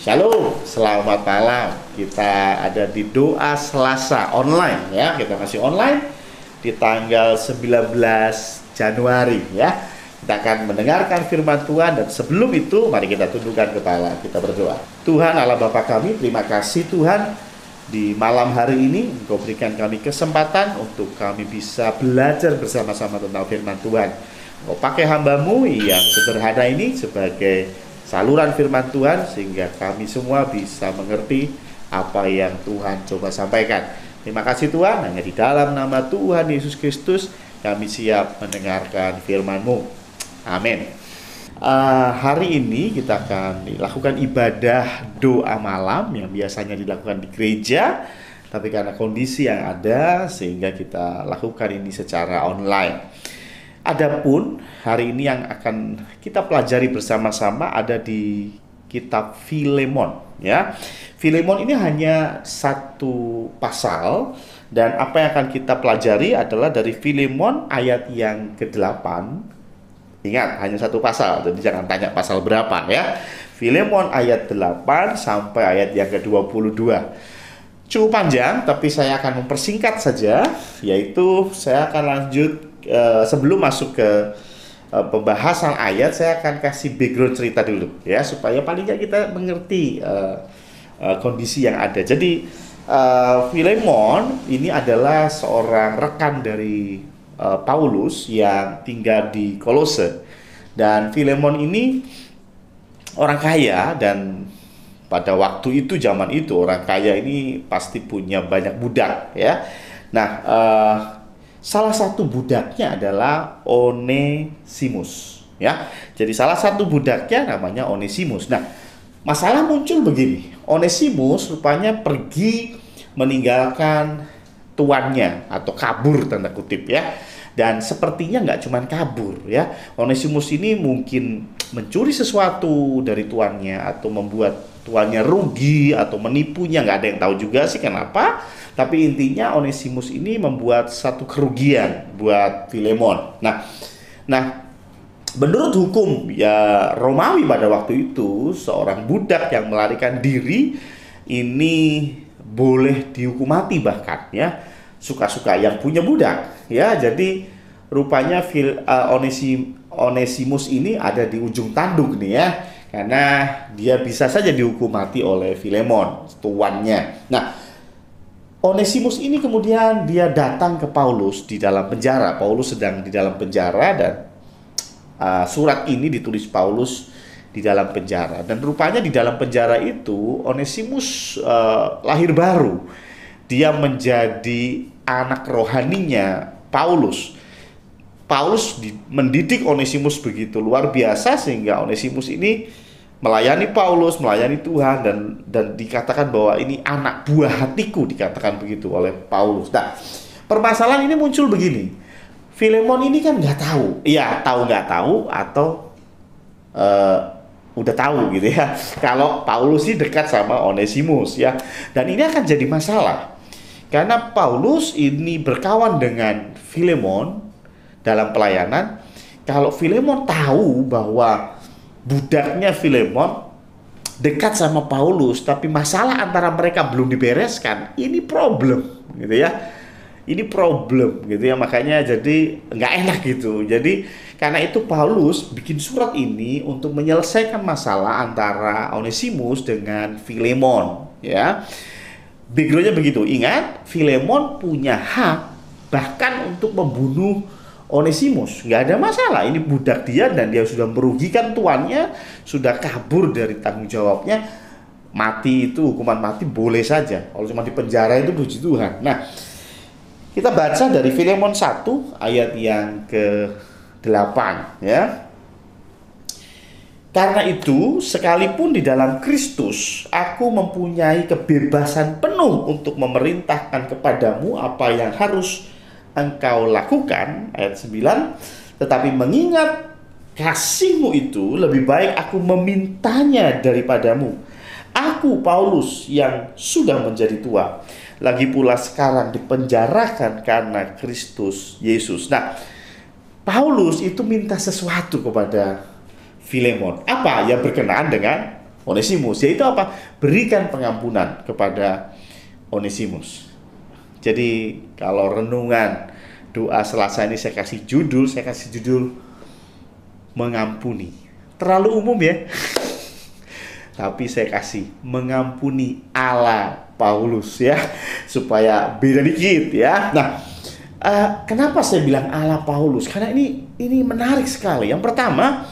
Shalom, selamat malam. Kita ada di doa Selasa online ya. Kita masih online di tanggal 19 Januari ya. Kita akan mendengarkan firman Tuhan, dan sebelum itu mari kita tundukkan kepala, kita berdoa. Tuhan Allah Bapa kami, terima kasih Tuhan di malam hari ini Engkau berikan kami kesempatan untuk kami bisa belajar bersama-sama tentang firman Tuhan. Engkau pakai hamba-Mu yang sederhana ini sebagai saluran firman Tuhan, sehingga kami semua bisa mengerti apa yang Tuhan coba sampaikan. Terima kasih Tuhan, hanya di dalam nama Tuhan Yesus Kristus kami siap mendengarkan firman-Mu. Amin. Hari ini kita akan dilakukan ibadah doa malam yang biasanya dilakukan di gereja, tapi karena kondisi yang ada sehingga kita lakukan ini secara online. Adapun hari ini yang akan kita pelajari bersama-sama ada di kitab Filemon ya. Filemon ini hanya satu pasal, dan apa yang akan kita pelajari adalah dari Filemon ayat yang ke-8. Ingat, hanya satu pasal, jadi jangan tanya pasal berapa ya. Filemon ayat 8 sampai ayat yang ke-22. Cukup panjang, tapi saya akan mempersingkat saja, yaitu saya akan lanjut. Sebelum masuk ke pembahasan ayat, saya akan kasih background cerita dulu ya, supaya paling nggak kita mengerti kondisi yang ada. Jadi Filemon ini adalah seorang rekan dari Paulus yang tinggal di Kolose, dan Filemon ini orang kaya, dan pada waktu itu, zaman itu, orang kaya ini pasti punya banyak budak ya. Nah, salah satu budaknya adalah Onesimus ya. Jadi salah satu budaknya namanya Onesimus. Nah, masalah muncul begini. Onesimus rupanya pergi meninggalkan tuannya atau kabur tanda kutip ya. Dan sepertinya nggak cuma kabur ya. Onesimus ini mungkin mencuri sesuatu dari tuannya, atau membuat tuannya rugi, atau menipunya, nggak ada yang tahu juga sih kenapa. Tapi intinya Onesimus ini membuat satu kerugian buat Filemon. Nah, menurut hukum ya Romawi pada waktu itu, seorang budak yang melarikan diri ini boleh dihukum mati bahkan ya, suka-suka yang punya budak ya. Jadi rupanya Onesimus ini ada di ujung tanduk nih ya, karena dia bisa saja dihukum mati oleh Filemon, tuannya. Nah, Onesimus ini kemudian dia datang ke Paulus di dalam penjara. Paulus sedang di dalam penjara, dan surat ini ditulis Paulus di dalam penjara. Dan rupanya di dalam penjara itu Onesimus lahir baru. Dia menjadi anak rohaninya Paulus. Paulus mendidik Onesimus begitu luar biasa, sehingga Onesimus ini melayani Paulus, melayani Tuhan, dan dikatakan bahwa ini anak buah hatiku, dikatakan begitu oleh Paulus. Nah, permasalahan ini muncul begini. Filemon ini kan nggak tahu, ya tahu nggak tahu, atau udah tahu gitu ya, kalau Paulus ini dekat sama Onesimus ya. Dan ini akan jadi masalah, karena Paulus ini berkawan dengan Filemon dalam pelayanan. Kalau Filemon tahu bahwa budaknya Filemon dekat sama Paulus, tapi masalah antara mereka belum dibereskan, ini problem gitu ya. Ini problem gitu ya, makanya jadi nggak enak gitu. Jadi karena itu Paulus bikin surat ini untuk menyelesaikan masalah antara Onesimus dengan Filemon ya. Backgroundnya begitu. Ingat, Filemon punya hak bahkan untuk membunuh Onesimus, nggak ada masalah. Ini budak dia, dan dia sudah merugikan tuannya, sudah kabur dari tanggung jawabnya. Mati itu, hukuman mati boleh saja. Kalau cuma di penjara itu puji Tuhan. Nah, kita baca dari Filemon 1 ayat yang ke-8 ya. Karena itu, sekalipun di dalam Kristus aku mempunyai kebebasan penuh untuk memerintahkan kepadamu apa yang harus engkau lakukan, ayat 9, tetapi mengingat kasihmu itu lebih baik aku memintanya daripadamu. Aku Paulus yang sudah menjadi tua, lagi pula sekarang dipenjarakan karena Kristus Yesus. Nah, Paulus itu minta sesuatu kepada Filemon, apa yang berkenaan dengan Onesimus, yaitu apa? Berikan pengampunan kepada Onesimus. Jadi kalau renungan doa Selasa ini saya kasih judul mengampuni. Terlalu umum ya. Tapi saya kasih mengampuni ala Paulus ya, supaya beda dikit ya. Nah, kenapa saya bilang ala Paulus? Karena ini menarik sekali. Yang pertama,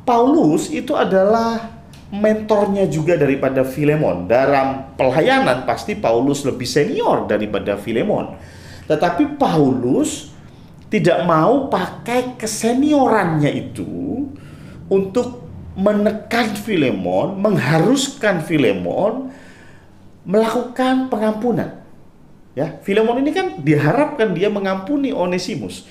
Paulus itu adalah mentornya juga daripada Filemon. Dalam pelayanan pasti Paulus lebih senior daripada Filemon. Tetapi Paulus tidak mau pakai keseniorannya itu untuk menekan Filemon, mengharuskan Filemon melakukan pengampunan. Ya, Filemon ini kan diharapkan dia mengampuni Onesimus.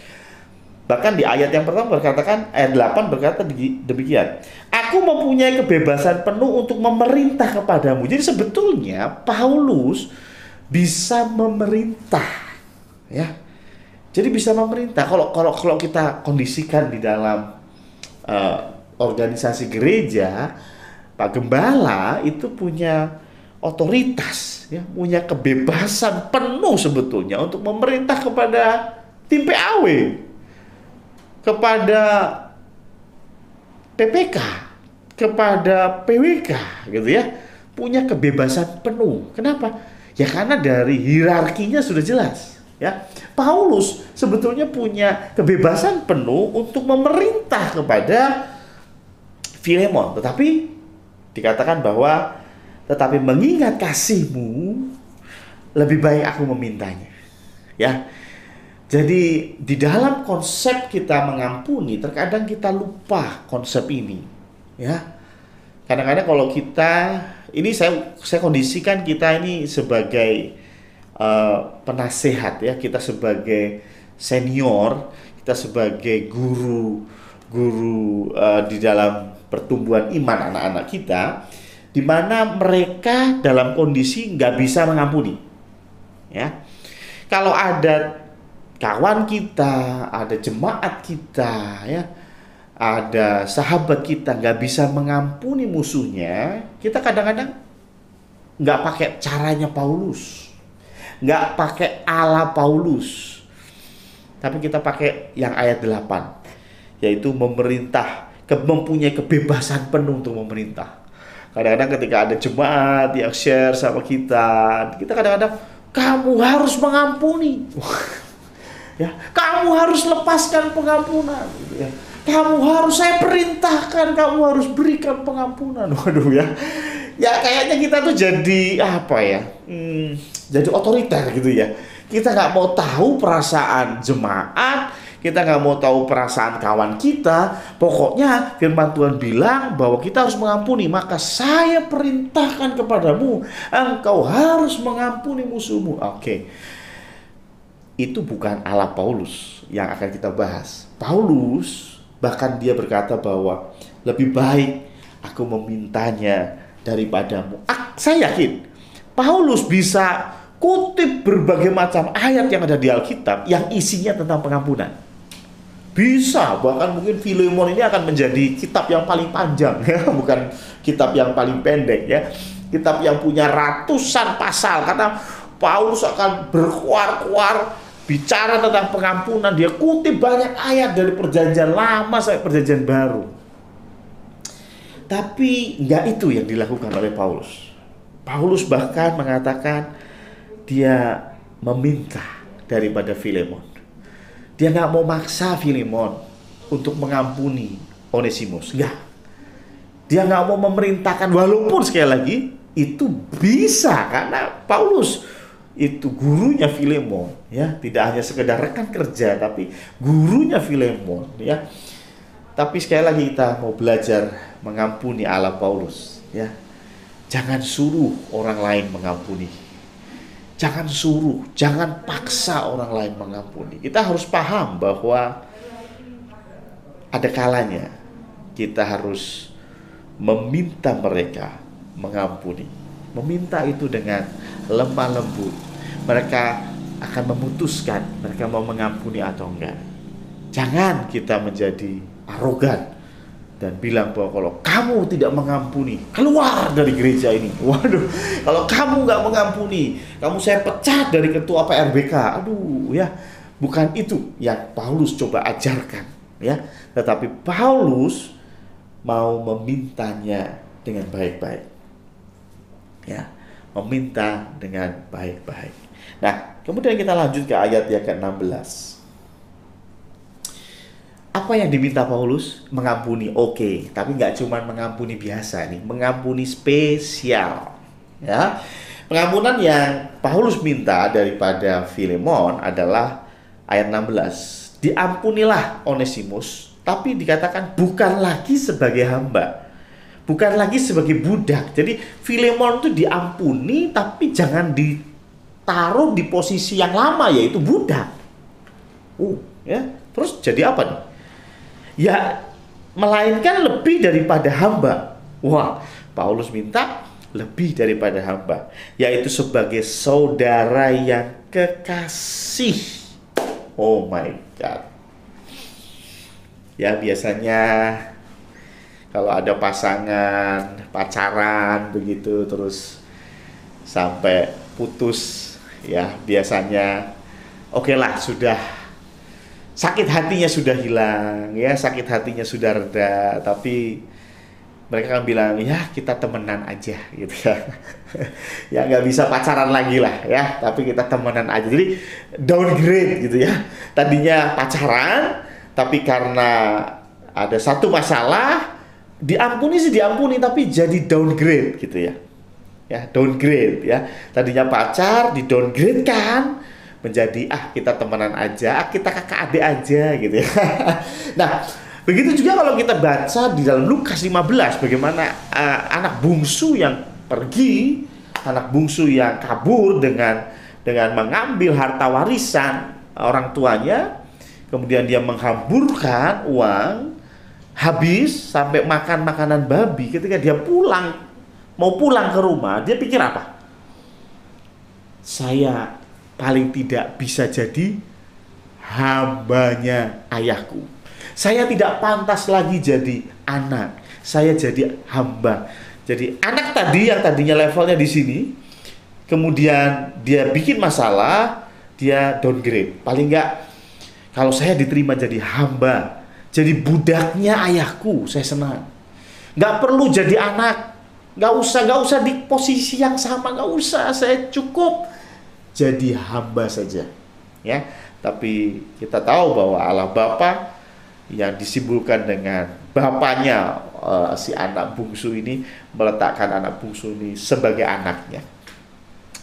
Bahkan di ayat yang pertama berkatakan, ayat 8 berkata demikian. Aku mempunyai kebebasan penuh untuk memerintah kepadamu. Jadi sebetulnya Paulus bisa memerintah, ya. Jadi bisa memerintah. Kalau kita kondisikan di dalam organisasi gereja, Pak Gembala itu punya otoritas, ya, punya kebebasan penuh sebetulnya untuk memerintah kepada tim PAW, kepada PPK, kepada PWK, gitu ya, punya kebebasan penuh. Kenapa? Ya karena dari hierarkinya sudah jelas. Ya, Paulus sebetulnya punya kebebasan penuh untuk memerintah kepada Filemon, tetapi dikatakan bahwa tetapi mengingat kasihmu lebih baik aku memintanya. Ya. Jadi di dalam konsep kita mengampuni terkadang kita lupa konsep ini. Ya. Kadang-kadang kalau kita ini saya kondisikan kita ini sebagai penasehat, ya, kita sebagai senior, kita sebagai guru di dalam pertumbuhan iman anak-anak kita, di mana mereka dalam kondisi nggak bisa mengampuni. Ya, kalau ada kawan kita, ada jemaat kita, ya, ada sahabat kita nggak bisa mengampuni musuhnya, kita kadang-kadang nggak pakai caranya Paulus, nggak pakai ala Paulus, tapi kita pakai yang ayat 8, yaitu memerintah, mempunyai kebebasan penuh untuk memerintah. Kadang-kadang ketika ada jemaat yang share sama kita kadang-kadang kamu harus mengampuni. Ya, kamu harus lepaskan pengampunan, gitu ya. Kamu harus, saya perintahkan kamu harus berikan pengampunan. Waduh ya. Ya kayaknya kita tuh jadi apa ya? Jadi otoriter gitu ya. Kita nggak mau tahu perasaan jemaat, kita nggak mau tahu perasaan kawan kita. Pokoknya firman Tuhan bilang bahwa kita harus mengampuni. Maka saya perintahkan kepadamu, engkau harus mengampuni musuhmu. Oke. Itu bukan ala Paulus yang akan kita bahas. Paulus bahkan dia berkata bahwa lebih baik aku memintanya daripadamu. Saya yakin Paulus bisa kutip berbagai macam ayat yang ada di Alkitab yang isinya tentang pengampunan. Bisa, bahkan mungkin Filemon ini akan menjadi kitab yang paling panjang, ya, bukan kitab yang paling pendek, ya. Kitab yang punya ratusan pasal, karena Paulus akan berkuar-kuar bicara tentang pengampunan. Dia kutip banyak ayat dari perjanjian lama sampai perjanjian baru. Tapi enggak itu yang dilakukan oleh Paulus. Paulus bahkan mengatakan dia meminta daripada Filemon. Dia nggak mau maksa Filemon untuk mengampuni Onesimus. Enggak. Dia nggak mau memerintahkan, walaupun sekali lagi itu bisa karena Paulus itu gurunya Filemon, ya, tidak hanya sekedar rekan kerja tapi gurunya Filemon, ya. Tapi sekali lagi kita mau belajar mengampuni ala Paulus, ya. Jangan suruh orang lain mengampuni. Jangan suruh, jangan paksa orang lain mengampuni. Kita harus paham bahwa ada kalanya kita harus meminta mereka mengampuni. Meminta itu dengan lemah lembut. Mereka akan memutuskan mereka mau mengampuni atau enggak. Jangan kita menjadi arogan. dan bilang bahwa kalau kamu tidak mengampuni, keluar dari gereja ini. Waduh, kalau kamu nggak mengampuni, kamu saya pecat dari ketua PRBK. Aduh ya, bukan itu yang Paulus coba ajarkan ya. Tetapi Paulus mau memintanya dengan baik-baik. Ya, meminta dengan baik-baik. Nah, kemudian kita lanjut ke ayat yang ke-16. Apa yang diminta Paulus? Mengampuni, oke. Tapi nggak cuma mengampuni biasa nih, mengampuni spesial. Ya, pengampunan yang Paulus minta daripada Filemon adalah ayat 16. Diampunilah Onesimus, tapi dikatakan bukan lagi sebagai hamba, bukan lagi sebagai budak. Jadi Filemon itu diampuni, tapi jangan ditaruh di posisi yang lama, yaitu budak. Ya, terus jadi apa nih? Ya, melainkan lebih daripada hamba. Wah, Paulus minta lebih daripada hamba, yaitu sebagai saudara yang kekasih. Oh my God. Ya, biasanya kalau ada pasangan pacaran begitu terus sampai putus, ya biasanya oke lah, sudah sakit hatinya sudah hilang, ya sakit hatinya sudah reda, tapi mereka kan bilang ya kita temenan aja gitu ya. Ya nggak bisa pacaran lagi lah ya, tapi kita temenan aja. Jadi downgrade gitu ya. Tadinya pacaran, tapi karena ada satu masalah, diampuni sih diampuni, tapi jadi downgrade gitu ya. Ya downgrade ya. Tadinya pacar, di downgrade kan menjadi kita temenan aja, kita kakak adik aja gitu ya. Nah, begitu juga kalau kita baca di dalam Lukas 15 bagaimana anak bungsu yang pergi, anak bungsu yang kabur dengan mengambil harta warisan orang tuanya, kemudian dia menghamburkan uang habis sampai makan makanan babi. Ketika dia mau pulang ke rumah, dia pikir apa? Saya paling tidak bisa jadi hambanya ayahku. Saya tidak pantas lagi jadi anak. Saya jadi hamba. Jadi anak tadi yang tadinya levelnya di sini, kemudian dia bikin masalah, dia downgrade. Paling enggak, kalau saya diterima jadi hamba, jadi budaknya ayahku, saya senang. Nggak perlu jadi anak, nggak usah di posisi yang sama, nggak usah. Saya cukup jadi hamba saja, ya. Tapi kita tahu bahwa Allah Bapa yang disimbolkan dengan bapaknya si anak bungsu ini meletakkan anak bungsu ini sebagai anaknya.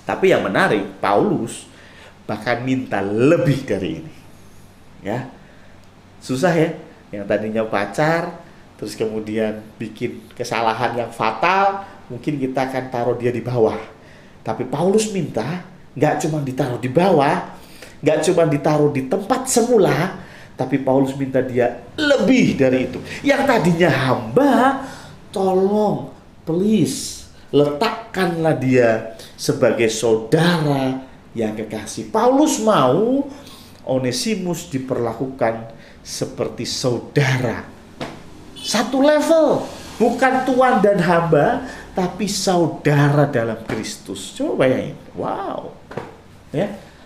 Tapi yang menarik, Paulus bahkan minta lebih dari ini, ya. Susah ya, yang tadinya pacar, terus kemudian bikin kesalahan yang fatal, mungkin kita akan taruh dia di bawah. Tapi Paulus minta nggak cuma ditaruh di bawah, nggak cuma ditaruh di tempat semula, tapi Paulus minta dia lebih dari itu. Yang tadinya hamba, tolong, please, letakkanlah dia sebagai saudara yang kekasih. Paulus mau Onesimus diperlakukan seperti saudara. Satu level, bukan tuan dan hamba, tapi saudara dalam Kristus. Coba bayangin, wow.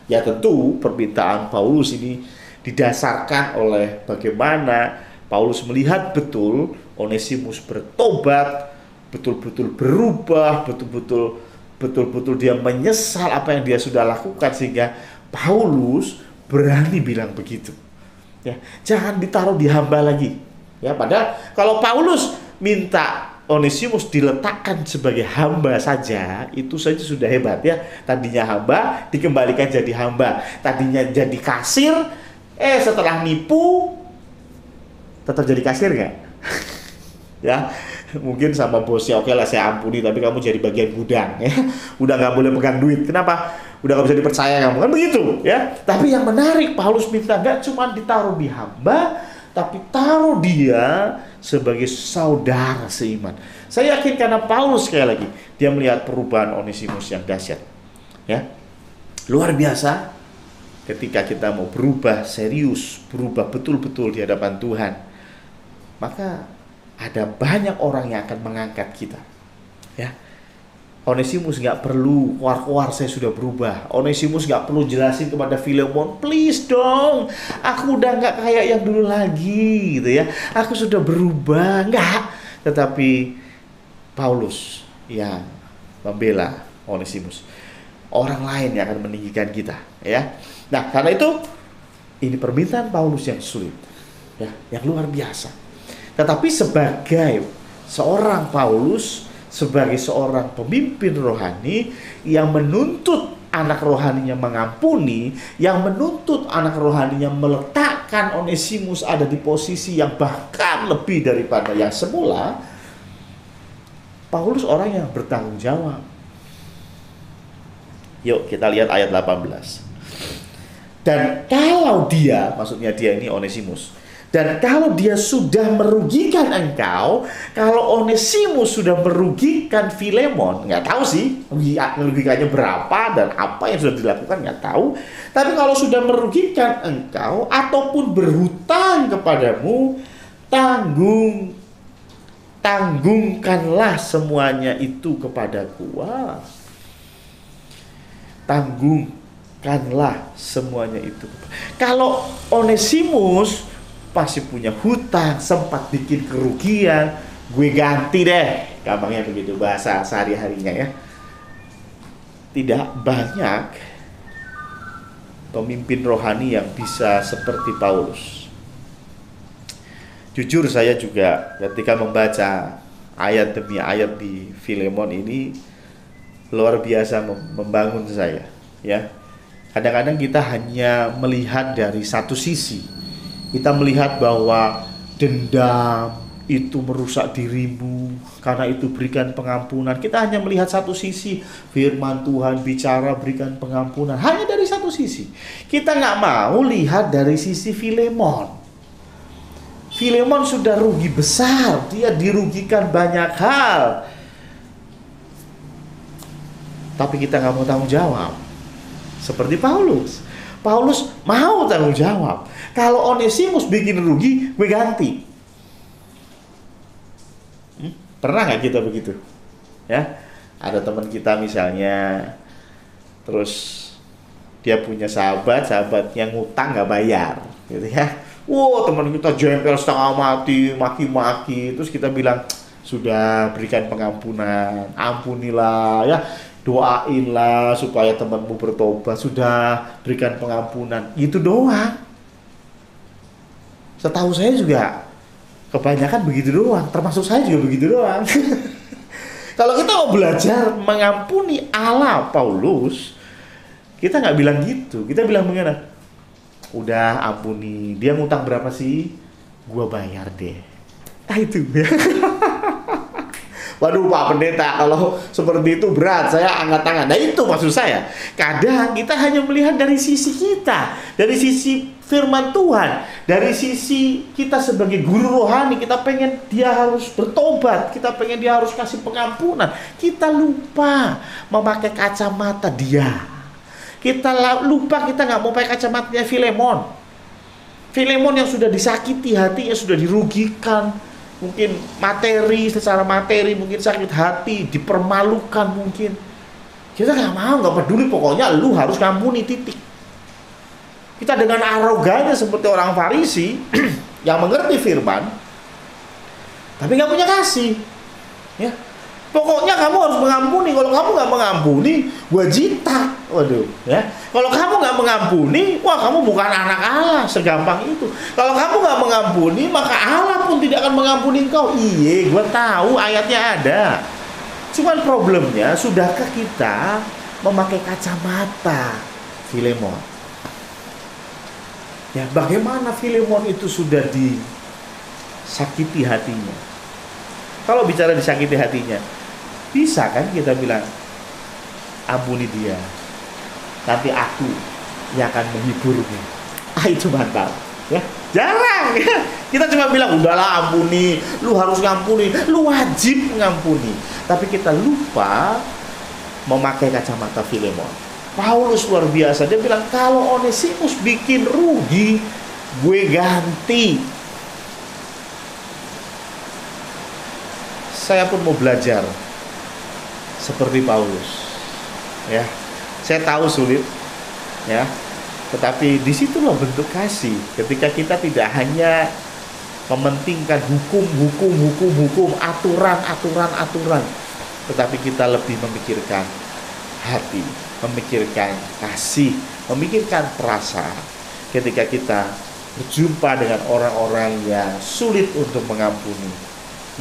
Ya tentu permintaan Paulus ini didasarkan oleh bagaimana Paulus melihat betul Onesimus bertobat, betul-betul berubah, betul-betul dia menyesal apa yang dia sudah lakukan, sehingga Paulus berani bilang begitu. Ya, jangan ditaruh di hamba lagi. Ya, padahal kalau Paulus minta Onesimus diletakkan sebagai hamba saja, itu saja sudah hebat ya. Tadinya hamba, dikembalikan jadi hamba. Tadinya jadi kasir, setelah nipu, tetap jadi kasir nggak? Ya, mungkin sama bosnya, oke lah saya ampuni, tapi kamu jadi bagian gudang ya. Udah nggak boleh pegang duit. Kenapa? Udah nggak bisa dipercaya kamu, kan begitu ya. Tapi yang menarik, Paulus minta nggak cuma ditaruh di hamba, tapi taruh dia sebagai saudara seiman. Saya yakin karena Paulus, sekali lagi, dia melihat perubahan Onesimus yang dahsyat. Ya, luar biasa. Ketika kita mau berubah serius, berubah betul-betul di hadapan Tuhan, maka ada banyak orang yang akan mengangkat kita. Ya, Onesimus nggak perlu keluar-keluar saya sudah berubah. Onesimus nggak perlu jelasin kepada Filemon, please dong, aku udah nggak kayak yang dulu lagi, gitu ya. Aku sudah berubah, nggak. Tetapi Paulus yang membela Onesimus. Orang lain yang akan meninggikan kita, ya. Nah, karena itu ini permintaan Paulus yang sulit, ya, yang luar biasa. Tetapi sebagai seorang Paulus, sebagai seorang pemimpin rohani yang menuntut anak rohaninya mengampuni, yang menuntut anak rohaninya meletakkan Onesimus ada di posisi yang bahkan lebih daripada yang semula, Paulus orang yang bertanggung jawab. Yuk kita lihat ayat 18. Dan kalau dia, maksudnya dia ini Onesimus, dan kalau dia sudah merugikan engkau, kalau Onesimus sudah merugikan Filemon, nggak tahu sih merugikannya berapa dan apa yang sudah dilakukan, nggak tahu. Tapi kalau sudah merugikan engkau ataupun berhutang kepadamu, tanggungkanlah semuanya itu kepadaku. Wah. Tanggungkanlah semuanya itu. Kalau Onesimus pasti punya hutang, sempat bikin kerugian, gue ganti deh, gampangnya begitu bahasa sehari-harinya ya. Tidak banyak pemimpin rohani yang bisa seperti Paulus. Jujur saya juga ketika membaca ayat demi ayat di Filemon ini luar biasa membangun saya, ya. Kadang-kadang kita hanya melihat dari satu sisi. Kita melihat bahwa dendam itu merusak dirimu, karena itu berikan pengampunan. Kita hanya melihat satu sisi. Firman Tuhan bicara berikan pengampunan, hanya dari satu sisi. Kita nggak mau lihat dari sisi Filemon. Filemon sudah rugi besar, dia dirugikan banyak hal. Tapi kita nggak mau tanggung jawab. Seperti Paulus. Paulus mau tanggung jawab. Kalau Onesimus bikin rugi, gue ganti. Pernah nggak kita begitu? Ya, ada teman kita misalnya, terus dia punya sahabat yang ngutang nggak bayar, gitu ya. Wow, teman kita jempel setengah mati, maki-maki. Terus kita bilang, sudah berikan pengampunan, ampunilah, ya. Doainlah supaya temanmu bertobat, sudah berikan pengampunan. Itu doang. Setahu saya juga kebanyakan begitu doang, termasuk saya juga begitu doang. Kalau kita mau belajar mengampuni ala Paulus, kita nggak bilang gitu. Kita bilang bagaimana? Udah ampuni, dia ngutang berapa sih? Gua bayar deh. Nah itu. Waduh Pak Pendeta, kalau seperti itu berat, saya angkat tangan. Nah itu maksud saya. Kadang kita hanya melihat dari sisi kita, dari sisi firman Tuhan, dari sisi kita sebagai guru rohani, kita pengen dia harus bertobat, kita pengen dia harus kasih pengampunan. Kita lupa memakai kacamata dia. Kita lupa, kita nggak mau pakai kacamatanya Filemon. Filemon yang sudah disakiti hatinya, sudah dirugikan. Mungkin secara materi, mungkin sakit hati, dipermalukan mungkin. Kita nggak mau, nggak peduli, pokoknya lu harus ngampuni, titik. Kita dengan arogannya seperti orang Farisi yang mengerti firman, tapi nggak punya kasih. Ya, pokoknya kamu harus mengampuni. Kalau kamu nggak mengampuni, gue jitak. Waduh, ya. Kalau kamu nggak mengampuni, wah kamu bukan anak Allah, segampang itu. Kalau kamu nggak mengampuni, maka Allah pun tidak akan mengampuni engkau. Iya, gue tahu ayatnya ada. Cuman problemnya, sudahkah kita memakai kacamata Filemon? Ya, bagaimana Filemon itu sudah disakiti hatinya? Kalau bicara disakiti hatinya, bisa kan kita bilang, ampuni dia, nanti aku yang akan menghiburmu. Itu mantap, ya. Jarang, ya. Kita cuma bilang, udahlah ampuni, lu harus ngampuni, lu wajib ngampuni. Tapi kita lupa memakai kacamata Filemon. Paulus luar biasa, dia bilang, kalau Onesimus bikin rugi, gue ganti. saya pun mau belajar seperti Paulus. Ya, saya tahu sulit, ya, tetapi disitulah bentuk kasih. Ketika kita tidak hanya mementingkan hukum, aturan, tetapi kita lebih memikirkan hati, memikirkan kasih, memikirkan perasaan. Ketika kita berjumpa dengan orang-orang yang sulit untuk mengampuni,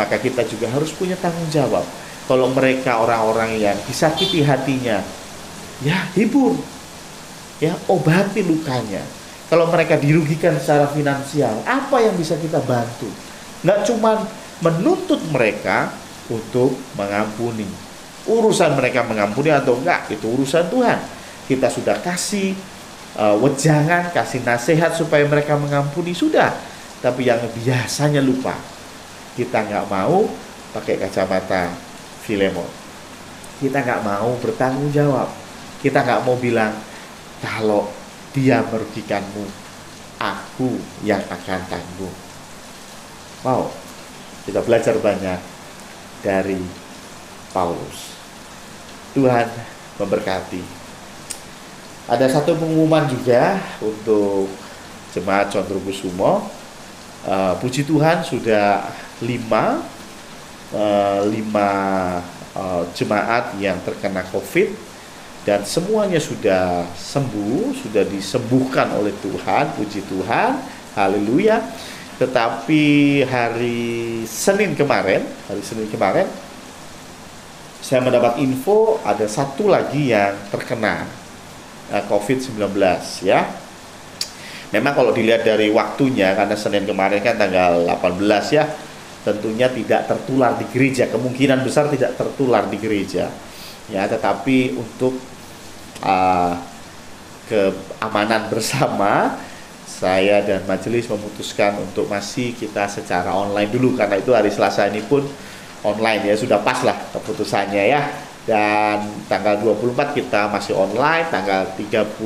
maka kita juga harus punya tanggung jawab. Kalau mereka orang-orang yang disakiti hatinya, ya hibur, ya obati lukanya. Kalau mereka dirugikan secara finansial, apa yang bisa kita bantu? Nggak cuma menuntut mereka untuk mengampuni. Urusan mereka mengampuni atau enggak, itu urusan Tuhan. Kita sudah kasih wejangan, kasih nasihat supaya mereka mengampuni, sudah. Tapi yang biasanya lupa, kita nggak mau pakai kacamata Filemon. Kita nggak mau bertanggung jawab. Kita nggak mau bilang, kalau dia merugikanmu, aku yang akan tanggung. Wow, kita belajar banyak dari Paulus. Tuhan memberkati. Ada satu pengumuman juga untuk jemaat Condrokusumo. Puji Tuhan sudah 5 jemaat yang terkena COVID, dan semuanya sudah sembuh, sudah disembuhkan oleh Tuhan. Puji Tuhan, haleluya. Tetapi hari Senin kemarin saya mendapat info ada satu lagi yang terkena COVID-19, ya. Memang kalau dilihat dari waktunya, karena Senin kemarin kan tanggal 18, ya, tentunya tidak tertular di gereja, kemungkinan besar tidak tertular di gereja, ya. Tetapi untuk keamanan bersama, saya dan majelis memutuskan untuk masih kita secara online dulu, karena itu hari Selasa ini pun online, ya, sudah pas lah keputusannya, ya. Dan tanggal 24 kita masih online, tanggal 31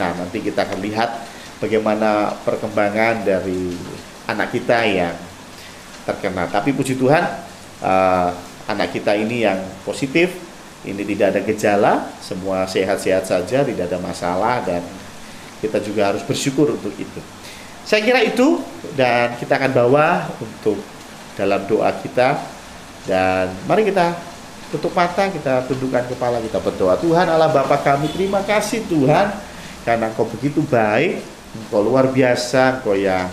nanti kita akan lihat bagaimana perkembangan dari anak kita yang terkena. Tapi puji Tuhan, anak kita ini yang positif, ini tidak ada gejala, semua sehat-sehat saja, tidak ada masalah, dan kita juga harus bersyukur untuk itu. Saya kira itu, dan kita akan bawa untuk dalam doa kita. Dan mari kita tutup mata, kita tundukkan kepala, kita berdoa. Tuhan Allah Bapa kami, terima kasih Tuhan, karena Engkau begitu baik, Engkau luar biasa, Engkau yang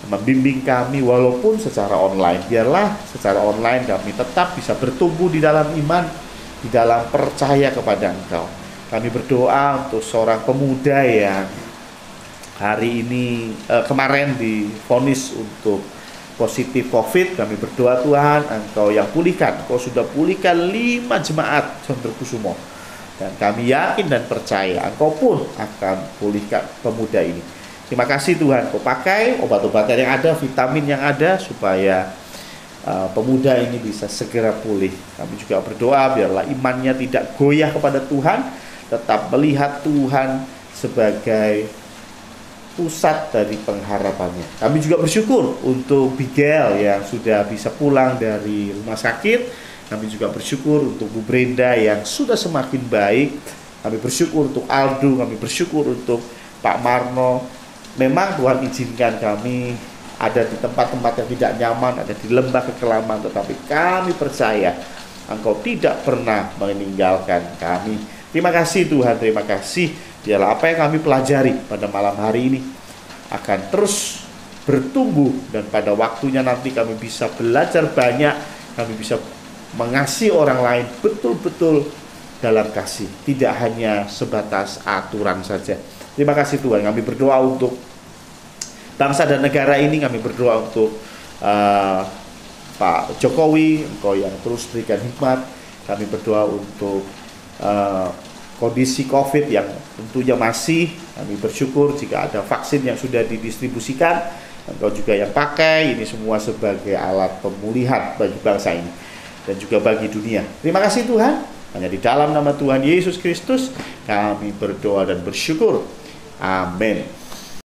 membimbing kami walaupun secara online. Biarlah secara online kami tetap bisa bertumbuh di dalam iman, di dalam percaya kepada Engkau. Kami berdoa untuk seorang pemuda yang hari ini kemarin divonis untuk positif COVID. Kami berdoa Tuhan, Engkau yang pulihkan. Engkau sudah pulihkan 5 jemaat Condrokusumo, dan kami yakin dan percaya Engkau pun akan pulihkan pemuda ini. Terima kasih Tuhan, Engkau pakai obat-obatan yang ada, vitamin yang ada, supaya pemuda ini bisa segera pulih. Kami juga berdoa biarlah imannya tidak goyah kepada Tuhan, tetap melihat Tuhan sebagai pusat dari pengharapannya. Kami juga bersyukur untuk Bigel yang sudah bisa pulang dari rumah sakit. Kami juga bersyukur untuk Bu Brenda yang sudah semakin baik. Kami bersyukur untuk Aldo, kami bersyukur untuk Pak Marno. Memang Tuhan izinkan kami ada di tempat-tempat yang tidak nyaman, ada di lembah kekelaman, tetapi kami percaya Engkau tidak pernah meninggalkan kami. Terima kasih Tuhan, terima kasih. Biarlah apa yang kami pelajari pada malam hari ini akan terus bertumbuh, dan pada waktunya nanti kami bisa belajar banyak, kami bisa mengasihi orang lain betul-betul dalam kasih, tidak hanya sebatas aturan saja. Terima kasih Tuhan. Kami berdoa untuk bangsa dan negara ini, kami berdoa untuk Pak Jokowi, Engkau yang terus berikan hikmat. Kami berdoa untuk kondisi COVID yang tentunya masih, kami bersyukur jika ada vaksin yang sudah didistribusikan, Engkau juga yang pakai ini semua sebagai alat pemulihan bagi bangsa ini dan juga bagi dunia. Terima kasih Tuhan, hanya di dalam nama Tuhan Yesus Kristus kami berdoa dan bersyukur. Amin.